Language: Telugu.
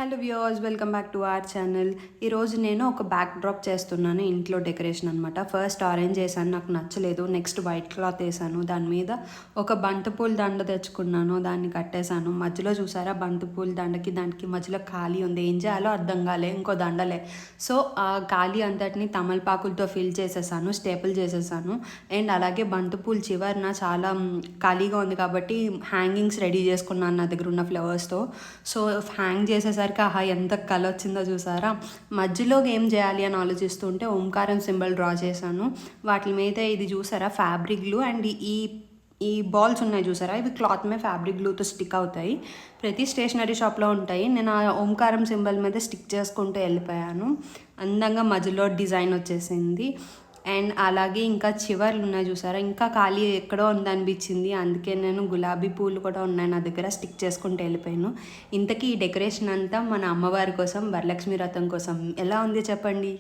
Hello viewers, welcome back to our channel. ఈరోజు నేను ఒక బ్యాక్ డ్రాప్ చేస్తున్నాను, ఇంట్లో డెకరేషన్ అనమాట. ఫస్ట్ ఆరెంజ్ వేసాను, నాకు నచ్చలేదు. నెక్స్ట్ వైట్ క్లాత్ వేసాను, దాని మీద ఒక బంతిపూల దండ తెచ్చుకున్నాను, దాన్ని కట్టేశాను. మధ్యలో చూసారా, బంతిపూల దండకి దానికి మధ్యలో ఖాళీ ఉంది. ఏం చేయాలో అర్థం కాలే, ఇంకో దండలే. సో ఆ ఖాళీ అంతటిని తమలపాకులతో ఫిల్ చేసేసాను, స్టేపుల్ చేసేసాను. అండ్ అలాగే బంతిపూల చివరన చాలా ఖాళీగా ఉంది కాబట్టి హ్యాంగింగ్స్ రెడీ చేసుకున్నాను నా దగ్గర ఉన్న ఫ్లవర్స్తో. సో హ్యాంగ్ చేసేసరికి ఆహా ఎంత కలర్ వచ్చిందో చూసారా. మధ్యలో ఏం చేయాలి అని ఆలోచిస్తుంటే ఓంకారం సింబల్ డ్రా చేశాను. వాటి మీద ఇది చూసారా ఫ్యాబ్రిక్ గ్లూ, అండ్ ఈ బాల్స్ ఉన్నాయి చూసారా, ఇవి క్లాత్ మీద ఫ్యాబ్రిక్ గ్లూతో స్టిక్ అవుతాయి. ప్రతి స్టేషనరీ షాప్లో ఉంటాయి. నేను ఆ ఓంకారం సింబల్ మీద స్టిక్ చేసుకుంటూ వెళ్ళిపోయాను. అందంగా మధ్యలో డిజైన్ వచ్చేసింది. అండ్ అలాగే ఇంకా చివర్లు ఉన్నాయి చూసారా, ఇంకా ఖాళీ ఎక్కడో ఉందనిపించింది. అందుకే నేను గులాబీ పూలు కూడా ఉన్నాయి నా దగ్గర, స్టిక్ చేసుకుంటూ వెళ్ళిపోయాను. ఇంతకీ ఈ డెకరేషన్ అంతా మన అమ్మవారి కోసం, వరలక్ష్మి వ్రతం కోసం ఎలా ఉంది చెప్పండి.